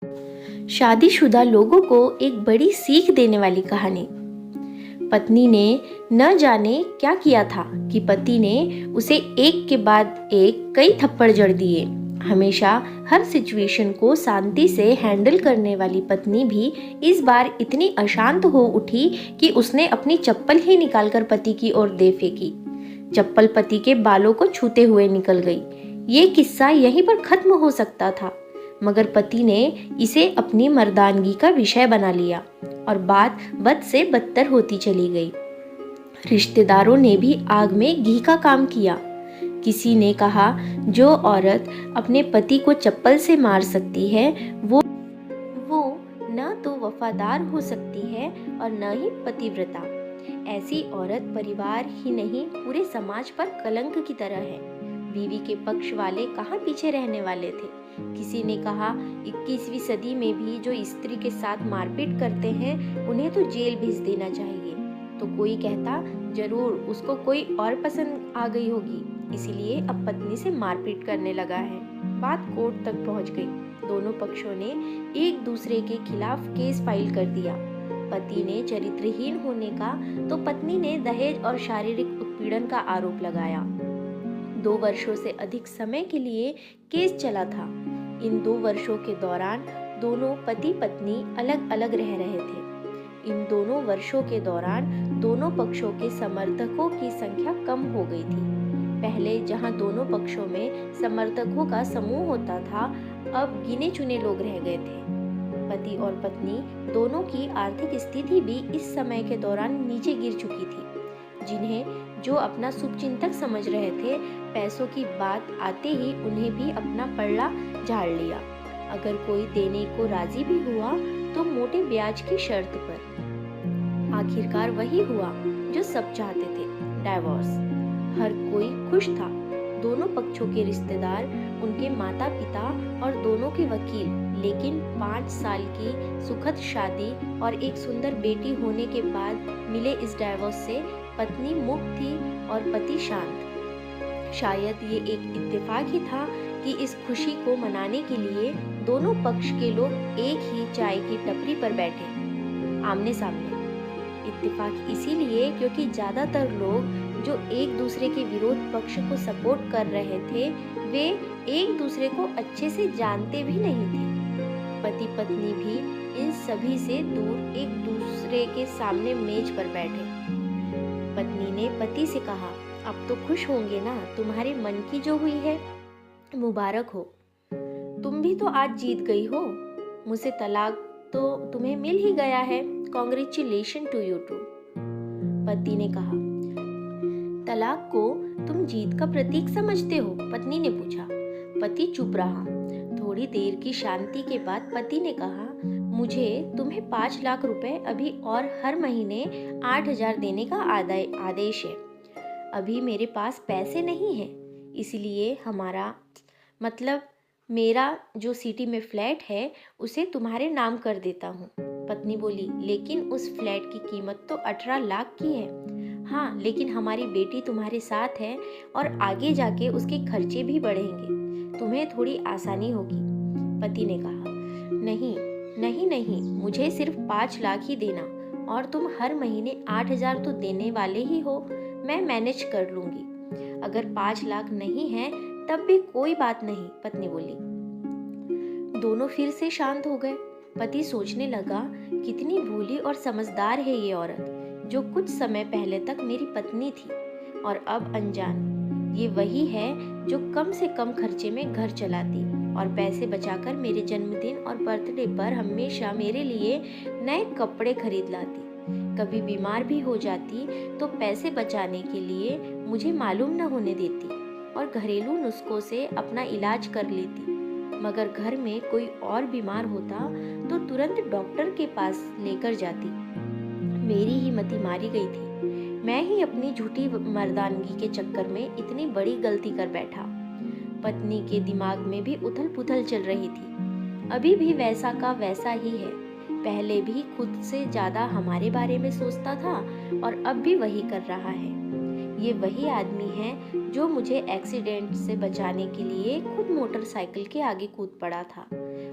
शादीशुदा लोगों को एक बड़ी सीख देने वाली कहानी। पत्नी ने न जाने क्या किया था कि पति ने उसे एक के बाद एक कई थप्पड़ जड़ दिए। हमेशा हर सिचुएशन को शांति से हैंडल करने वाली पत्नी भी इस बार इतनी अशांत हो उठी कि उसने अपनी चप्पल ही निकालकर पति की ओर दे फेंकी। चप्पल पति के बालों को छूते हुए निकल गई। ये किस्सा यहीं पर खत्म हो सकता था, मगर पति ने इसे अपनी मर्दानगी का विषय बना लिया और बात बद से बदतर होती चली गई। रिश्तेदारों ने भी आग में घी का काम किया। किसी ने कहा, जो औरत अपने पति को चप्पल से मार सकती है वो न तो वफादार हो सकती है और न ही पतिव्रता। ऐसी औरत परिवार ही नहीं पूरे समाज पर कलंक की तरह है। बीवी के पक्ष वाले कहाँ पीछे रहने वाले थे। किसी ने कहा, 21वीं सदी में भी जो स्त्री के साथ मारपीट करते हैं उन्हें तो जेल भेज देना चाहिए। तो कोई कहता, जरूर उसको कोई और पसंद आ गई होगी, इसीलिए अब पत्नी से मारपीट करने लगा है। बात कोर्ट तक पहुंच गई। दोनों पक्षों ने एक दूसरे के खिलाफ केस फाइल कर दिया। पति ने चरित्रहीन होने का तो पत्नी ने दहेज और शारीरिक उत्पीड़न का आरोप लगाया। 2 वर्षों से अधिक समय के लिए केस चला था। इन 2 वर्षों के दौरान दोनों पति पत्नी अलग अलग रह रहे थे। इन दोनों वर्षों के दौरान दोनों पक्षों के समर्थकों की संख्या कम हो गई थी। पहले जहां दोनों पक्षों में समर्थकों का समूह होता था, अब गिने चुने लोग रह गए थे। पति और पत्नी दोनों की आर्थिक स्थिति भी इस समय के दौरान नीचे गिर चुकी थी। जिन्हें जो अपना शुभचिंतक समझ रहे थे, पैसों की बात आते ही उन्हें भी अपना पल्ला झाड़ लिया। अगर कोई देने को राजी भी हुआ तो मोटे ब्याज की शर्त पर। आखिरकार वही हुआ जो सब चाहते थे, डाइवोर्स। हर कोई खुश था। दोनों पक्षों के रिश्तेदार, उनके माता पिता और दोनों के वकील। लेकिन 5 साल की सुखद शादी और एक सुंदर बेटी होने के बाद मिले इस डाइवोर्स से पत्नी मुक्त थी और पति शांत। शायद ये एक इत्तेफाक ही था कि इस खुशी को मनाने के लिए दोनों पक्ष के लोग एक ही चाय की टपरी पर बैठे, आमने सामने। इत्तेफाक इसीलिए क्योंकि ज्यादातर लोग जो एक दूसरे के विरोध पक्ष को सपोर्ट कर रहे थे, वे एक दूसरे को अच्छे से जानते भी नहीं थे। पति पत्नी भी इन सभी से दूर एक दूसरे के सामने मेज पर बैठे। पत्नी ने पति से कहा, अब तो खुश होंगे ना, तुम्हारे मन की जो हुई है मुबारक हो। तुम भी तो आज जीत गई हो। मुझसे तलाक तो तुम्हें मिल ही गया है। Congratulation to you too. पति ने कहा, तलाक को तुम जीत का प्रतीक समझते हो? पत्नी ने पूछा। पति चुप रहा। थोड़ी देर की शांति के बाद पति ने कहा, मुझे तुम्हें 5 लाख रुपए अभी और हर महीने 8,000 देने का आदेश है। अभी मेरे पास पैसे नहीं है, इसलिए मेरा जो सिटी में फ्लैट है उसे तुम्हारे नाम कर देता हूँ। पत्नी बोली, लेकिन उस फ्लैट की कीमत तो 18 लाख की है। हाँ, लेकिन हमारी बेटी तुम्हारे साथ है और आगे जाके उसके खर्चे भी बढ़ेंगे, तुम्हें थोड़ी आसानी होगी। पति ने कहा, नहीं नहीं नहीं, मुझे सिर्फ 5 लाख ही देना और तुम हर महीने 8,000 तो देने वाले ही हो, मैं मैनेज कर लूंगी। अगर 5 लाख नहीं है तब भी कोई बात नहीं, पत्नी बोली। दोनों फिर से शांत हो गए। पति सोचने लगा, कितनी भोली और समझदार है ये औरत, जो कुछ समय पहले तक मेरी पत्नी थी और अब अनजान। ये वही है जो कम से कम खर्चे में घर चलाती और पैसे बचाकर मेरे जन्मदिन और बर्थडे पर हमेशा मेरे लिए नए कपड़े खरीद लाती। कभी बीमार भी हो जाती तो पैसे बचाने के लिए मुझे मालूम न होने देती और घरेलू नुस्खों से अपना इलाज कर लेती। मगर घर में कोई और बीमार होता तो तुरंत डॉक्टर के पास लेकर जाती। मेरी ही मति मारी गई थी। मैं ही अपनी झूठी मर्दानगी के चक्कर में इतनी बड़ी गलती कर बैठा। पत्नी के दिमाग में भी उथल पुथल चल रही थी। अभी भी वैसा का वैसा ही है। पहले भी खुद से ज्यादा हमारे बारे में सोचता था और अब भी वही कर रहा है। ये वही आदमी है जो मुझे एक्सीडेंट से बचाने के लिए खुद मोटरसाइकिल के आगे कूद पड़ा था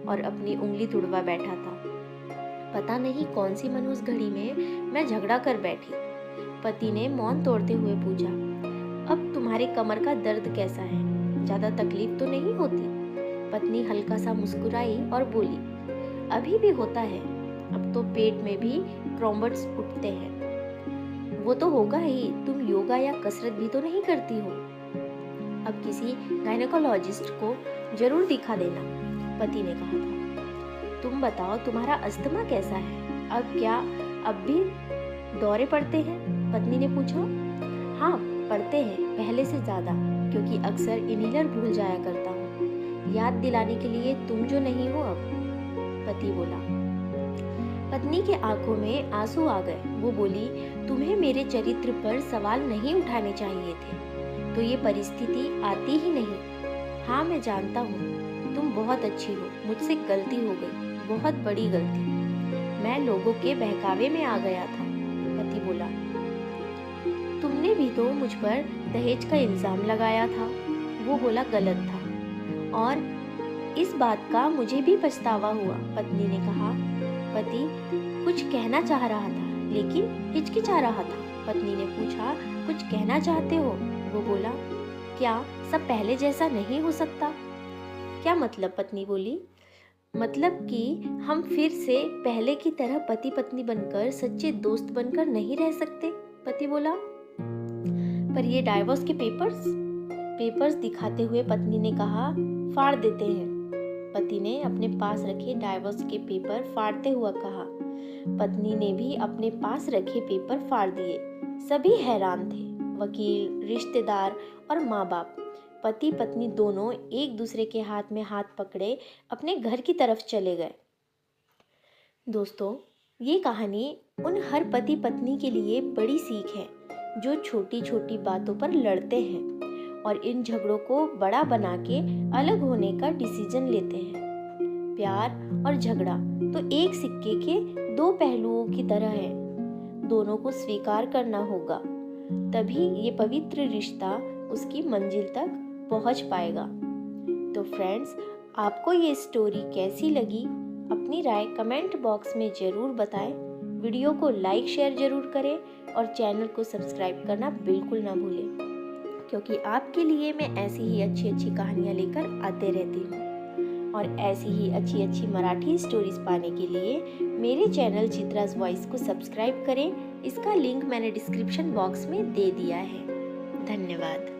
और अपनी उंगली तुड़वा बैठा था। पता नहीं कौन सी मनहूस घड़ी में मैं झगड़ा कर बैठी। पति ने मौन तोड़ते हुए पूछा, अब तुम्हारे कमर का दर्द कैसा है? ज्यादा तकलीफ तो नहीं होती? पत्नी हल्का सा मुस्कुराई और बोली, अभी भी होता है, अब तो पेट में भी ट्रॉम्बट्स उठते हैं। वो तो होगा ही, तुम योगा या कसरत भी तो नहीं करती हो। अब किसी गायनेकोलॉजिस्ट को जरूर दिखा देना, पति ने कहा था। तुम बताओ, तुम्हारा अस्थमा कैसा है? अब भी दौरे पड़ते हैं? पत्नी ने पूछा। हाँ, पड़ते हैं, पहले से ज्यादा, क्योंकि अक्सर इनहेलर भूल जाया करता हूँ। याद दिलाने के लिए तुम जो नहीं हो अब, पति बोला। पत्नी के आंखों में आंसू आ गए। वो बोली, तुम्हें मेरे चरित्र पर सवाल नहीं उठाने चाहिए थे, तो ये परिस्थिति आती ही नहीं। हाँ, मैं जानता हूँ, तुम बहुत अच्छी हो, मुझसे गलती हो गई, बहुत बड़ी गलती। मैं लोगों के बहकावे में आ गया था, पति बोला। तुमने भी तो मुझ पर दहेज का इल्जाम लगाया था, वो बोला, गलत था, और इस बात का मुझे भी पछतावा हुआ, पत्नी ने कहा। पति कुछ कहना चाह रहा था लेकिन हिचकिचा रहा था। पत्नी ने पूछा, कुछ कहना चाहते हो? वो बोला, क्या सब पहले जैसा नहीं हो सकता? क्या मतलब? पत्नी बोली, मतलब कि हम फिर से पहले की तरह पति पत्नी बनकर, सच्चे दोस्त बनकर नहीं रह सकते, पति बोला। पर ये डाइवोर्स के पेपर्स दिखाते हुए पत्नी ने कहा, फाड़ देते हैं। पति ने अपने पास रखे डाइवोर्स के पेपर फाड़ते हुआ कहा। पत्नी ने भी अपने पास रखे पेपर फाड़ दिए। सभी हैरान थे, वकील, रिश्तेदार और माँ बाप। पति पत्नी दोनों एक दूसरे के हाथ में हाथ पकड़े अपने घर की तरफ चले गए। दोस्तों, ये कहानी उन हर पति पत्नी के लिए बड़ी सीख है जो छोटी छोटी बातों पर लड़ते हैं और इन झगड़ों को बड़ा बना के अलग होने का डिसीजन लेते हैं। प्यार और झगड़ा तो एक सिक्के के दो पहलुओं की तरह है, दोनों को स्वीकार करना होगा, तभी ये पवित्र रिश्ता उसकी मंजिल तक पहुंच पाएगा। तो फ्रेंड्स, आपको ये स्टोरी कैसी लगी? अपनी राय कमेंट बॉक्स में ज़रूर बताएं। वीडियो को लाइक शेयर ज़रूर करें और चैनल को सब्सक्राइब करना बिल्कुल ना भूलें, क्योंकि आपके लिए मैं ऐसी ही अच्छी कहानियाँ लेकर आते रहती हूँ। और ऐसी ही अच्छी मराठी स्टोरीज पाने के लिए मेरे चैनल चित्रा's वॉइस को सब्सक्राइब करें। इसका लिंक मैंने डिस्क्रिप्शन बॉक्स में दे दिया है। धन्यवाद।